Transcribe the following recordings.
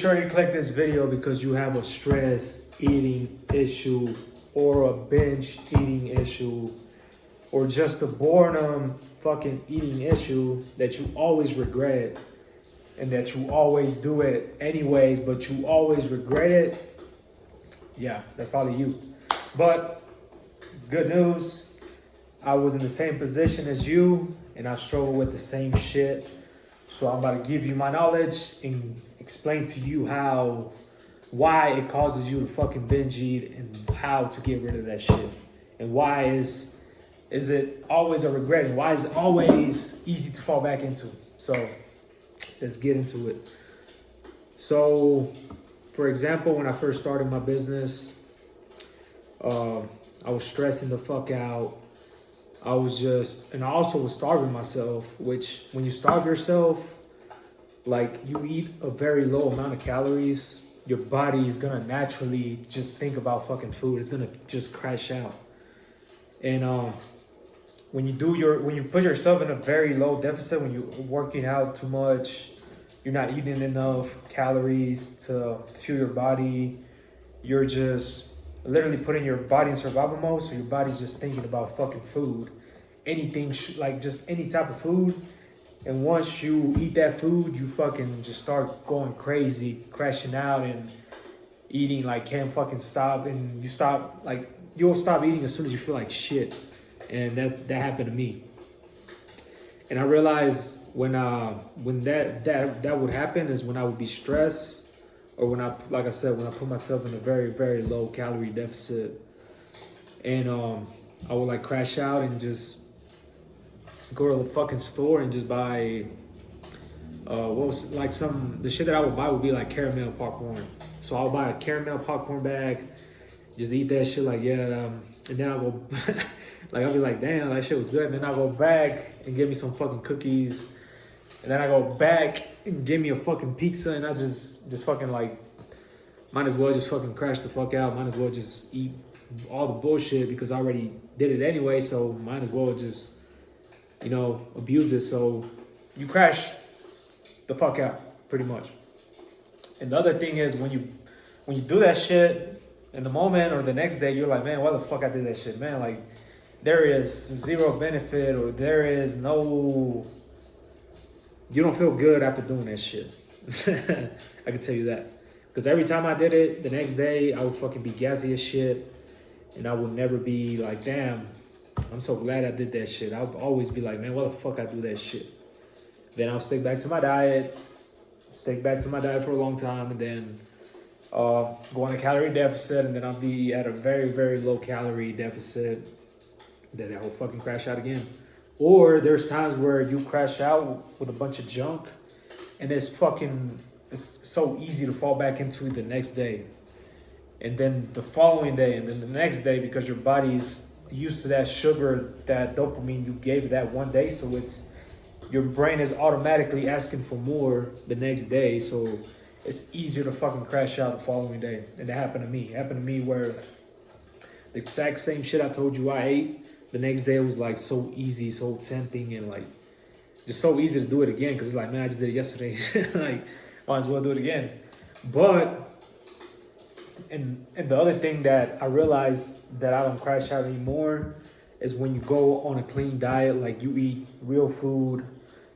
Sure you click this video because you have a stress eating issue or a binge eating issue or just a boredom fucking eating issue that you always regret and that you always do it anyways, but you always regret it. Yeah, that's probably you. But good news, I was in the same position as you and I struggle with the same shit. So I'm about to give you my knowledge and explain to you why it causes you to fucking binge eat and how to get rid of that shit. And why is it always a regret? And why is it always easy to fall back into? So let's get into it. So for example, when I first started my business, I was stressing the fuck out. And I also was starving myself, which when you starve yourself, like you eat a very low amount of calories, your body is gonna naturally just think about fucking food. It's gonna just crash out. And when you put yourself in a very low deficit, when you're working out too much, you're not eating enough calories to fuel your body, you're just literally putting your body in survival mode, so your body's just thinking about fucking food. Anything, like just any type of food. And once you eat that food, you fucking just start going crazy, crashing out and eating like can't fucking stop. And you'll stop eating as soon as you feel like shit. And that happened to me. And I realized when that would happen is when I would be stressed, or when I put myself in a very, very low calorie deficit, and I would like crash out and just go to the fucking store and just buy the shit that I would buy would be like caramel popcorn. So I'll buy a caramel popcorn bag, just eat that shit and then I'll go like I'll be like, damn, that shit was good. And then I'll go back and get me some fucking cookies. And then I go back and give me a fucking pizza, and I just fucking like, might as well just fucking crash the fuck out. Might as well just eat all the bullshit because I already did it anyway. So might as well just, abuse it. So you crash the fuck out pretty much. And the other thing is when you do that shit in the moment or the next day, you're like, man, why the fuck I did that shit, man? Like there is zero benefit, or there is no. You don't feel good after doing that shit. I can tell you that. Because every time I did it, the next day, I would fucking be gassy as shit. And I would never be like, damn, I'm so glad I did that shit. I would always be like, man, why the fuck I do that shit? Then I'll stick back to my diet. For a long time. And then go on a calorie deficit. And then I'll be at a very, very low calorie deficit. Then I will fucking crash out again. Or there's times where you crash out with a bunch of junk, and it's so easy to fall back into it the next day. And then the following day, and then the next day, because your body's used to that sugar, that dopamine you gave that one day. So your brain is automatically asking for more the next day. So it's easier to fucking crash out the following day. And that happened to me. It happened to me where the exact same shit I told you I ate, the next day it was like so easy, so tempting, and like just so easy to do it again, because it's like, man, I just did it yesterday. Like, might as well do it again. But and the other thing that I realized that I don't crash out anymore is when you go on a clean diet, like you eat real food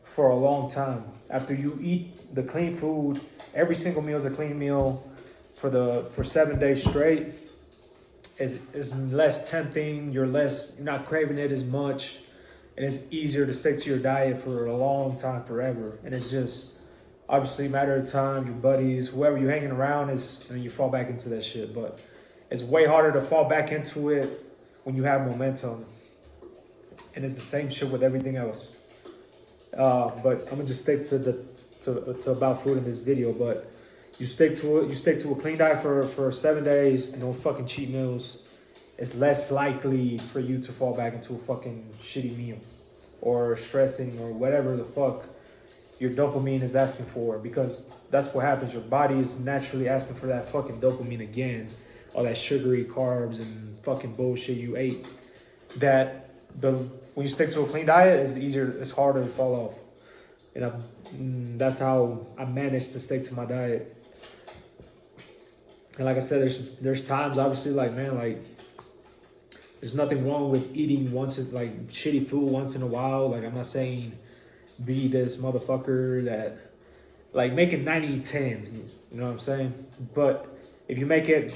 for a long time. After you eat the clean food, every single meal is a clean meal for 7 days straight. Is less tempting, you're not craving it as much, and it's easier to stick to your diet for a long time, forever. And it's just obviously a matter of time, your buddies, whoever you're hanging around and you fall back into that shit. But it's way harder to fall back into it when you have momentum. And it's the same shit with everything else. But I'm gonna just stick to about food in this video. But you stick to it. You stick to a clean diet for 7 days. No fucking cheat meals. It's less likely for you to fall back into a fucking shitty meal, or stressing, or whatever the fuck your dopamine is asking for. Because that's what happens. Your body is naturally asking for that fucking dopamine again. All that sugary carbs and fucking bullshit you ate. When you stick to a clean diet, it's harder to fall off. And that's how I managed to stick to my diet. And like I said, there's times, obviously, like, man, like, there's nothing wrong with eating like, shitty food once in a while. Like, I'm not saying be this motherfucker that, like, make it 90-10. You know what I'm saying? But if you make it,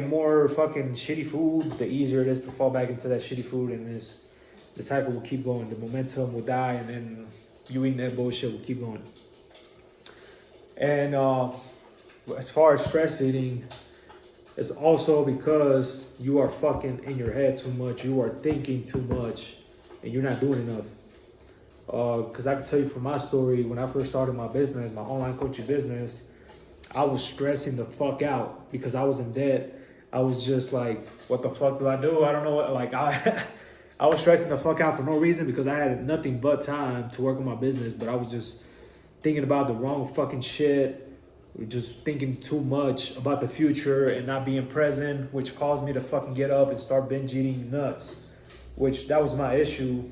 more fucking shitty food, the easier it is to fall back into that shitty food, and the cycle will keep going. The momentum will die, and then you eating that bullshit will keep going. And as far as stress eating, it's also because you are fucking in your head too much. You are thinking too much, and you're not doing enough. Because I can tell you from my story, when I first started my business, my online coaching business, I was stressing the fuck out because I was in debt. I was just like, what the fuck do I do? I don't know what, like, I was stressing the fuck out for no reason because I had nothing but time to work on my business, but I was just thinking about the wrong fucking shit, just thinking too much about the future and not being present, which caused me to fucking get up and start binge eating nuts, which that was my issue.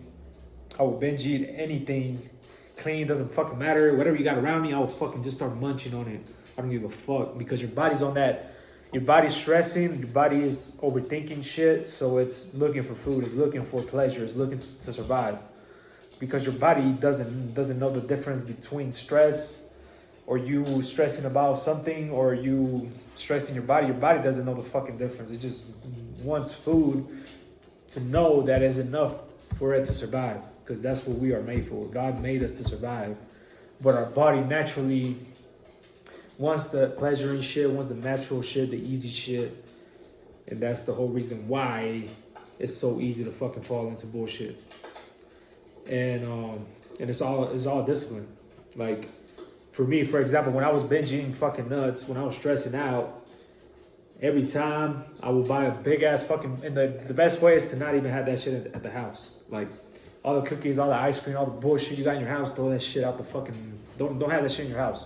I would binge eat anything. Clean, doesn't fucking matter. Whatever you got around me, I would fucking just start munching on it. I don't give a fuck because your body's on that. Your body's stressing. Your body is overthinking shit. So it's looking for food. It's looking for pleasure. It's looking to survive. Because your body doesn't know the difference between stress or you stressing about something or you stressing your body. Your body doesn't know the fucking difference. It just wants food to know that is enough for it to survive. Because that's what we are made for. God made us to survive. But our body naturally wants the pleasure and shit, wants the natural shit, the easy shit. And that's the whole reason why it's so easy to fucking fall into bullshit. And it's all discipline. Like, for me, for example, when I was binging fucking nuts, when I was stressing out, every time I would buy a big ass fucking, and the best way is to not even have that shit at the house. Like, all the cookies, all the ice cream, all the bullshit you got in your house, throw that shit out the fucking, don't have that shit in your house.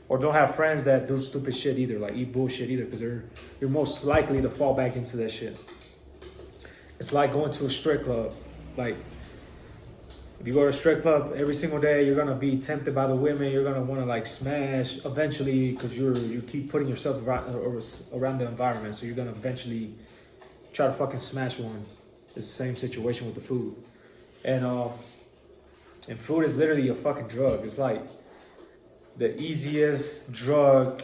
Or don't have friends that do stupid shit either, like eat bullshit either, because you're most likely to fall back into that shit. It's like going to a strip club. Like, if you go to a strip club every single day, you're gonna be tempted by the women. You're gonna want to like smash eventually because you keep putting yourself around the environment. So you're gonna eventually try to fucking smash one. It's the same situation with the food, and food is literally a fucking drug. It's like the easiest drug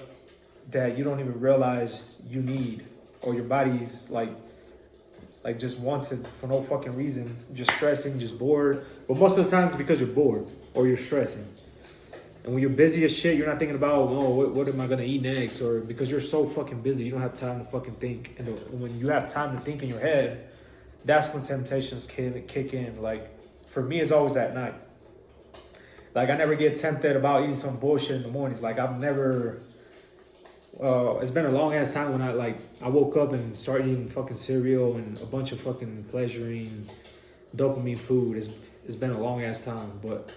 that you don't even realize you need, or your body's like just wants it for no fucking reason, just stressing, just bored. But most of the times it's because you're bored or you're stressing. And when you're busy as shit, you're not thinking about, oh, what am I gonna eat next? Or because you're so fucking busy, you don't have time to fucking think. And when you have time to think in your head, that's when temptations kick in. Like, for me, it's always at night. Like, I never get tempted about eating some bullshit in the mornings. Like, I've never, it's been a long ass time when I woke up and started eating fucking cereal and a bunch of fucking pleasuring dopamine food. It's been a long ass time, but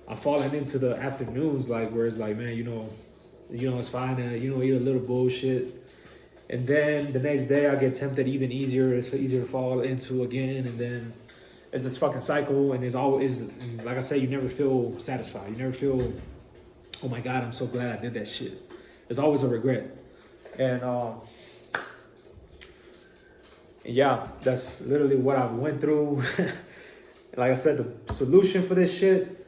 I've fallen into the afternoons, like, where it's like, man, you know, it's fine to, eat a little bullshit. And then the next day I get tempted even easier. It's easier to fall into again. And then it's this fucking cycle. And it's always, like I say, you never feel satisfied. You never feel, oh my God, I'm so glad I did that shit. It's always a regret. And yeah, that's literally what I've went through. Like I said, the solution for this shit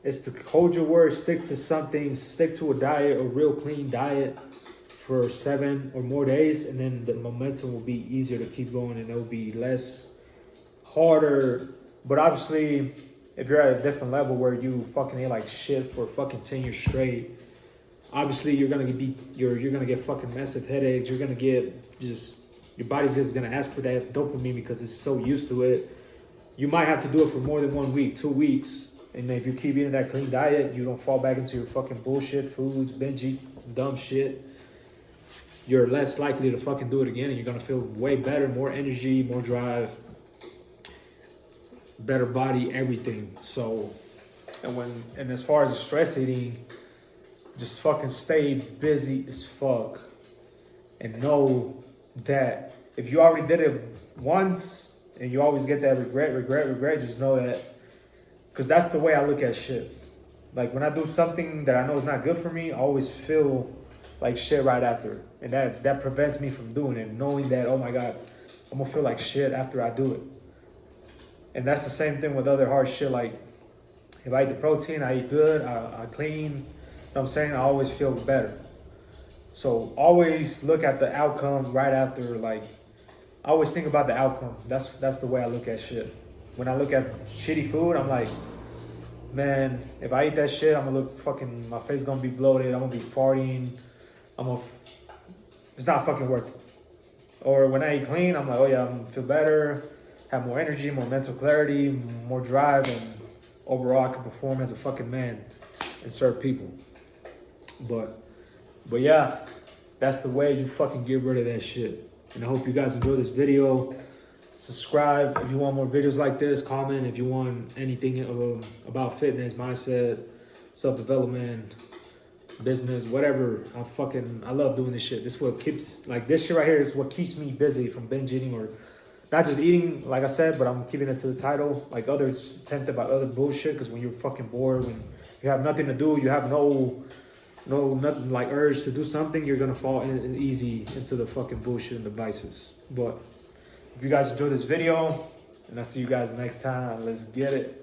is to hold your word, stick to something, stick to a diet, a real clean diet for 7 or more days, and then the momentum will be easier to keep going, and it'll be less harder. But obviously, if you're at a different level where you fucking ate like shit for fucking 10 years straight, obviously you're gonna get fucking massive headaches. You're gonna get your body's just gonna ask for that dopamine because it's so used to it. You might have to do it for more than 1 week, 2 weeks. And if you keep eating that clean diet, you don't fall back into your fucking bullshit foods, binge eat dumb shit, you're less likely to fucking do it again, and you're gonna feel way better, more energy, more drive, better body, everything. So, and as far as the stress eating, just fucking stay busy as fuck, and know that if you already did it once and you always get that regret, just know that, because that's the way I look at shit. Like, when I do something that I know is not good for me, I always feel like shit right after. And that prevents me from doing it, knowing that, oh my God, I'm gonna feel like shit after I do it. And that's the same thing with other hard shit. Like if I eat the protein, I eat good, I clean, you know what I'm saying? I always feel better. So always look at the outcome right after. Like I always think about the outcome. That's the way I look at shit. When I look at shitty food, I'm like, man, if I eat that shit, I'm gonna look fucking, my face gonna be bloated, I'm gonna be farting, it's not fucking worth it. Or when I eat clean, I'm like, oh yeah, I'm gonna feel better, have more energy, more mental clarity, more drive, and overall I can perform as a fucking man and serve people. But yeah, that's the way you fucking get rid of that shit. And I hope you guys enjoy this video. Subscribe if you want more videos like this. Comment if you want anything about fitness, mindset, self-development, business, whatever. I love doing this shit. This is what keeps, like this shit right here is what keeps me busy from binge eating or not just eating, like I said, but I'm keeping it to the title. Like others tempted by other bullshit, because when you're fucking bored, when you have nothing to do, you have nothing like urge to do something, you're gonna fall in easy into the fucking bullshit and the vices. But if you guys enjoyed this video, and I'll see you guys next time, let's get it.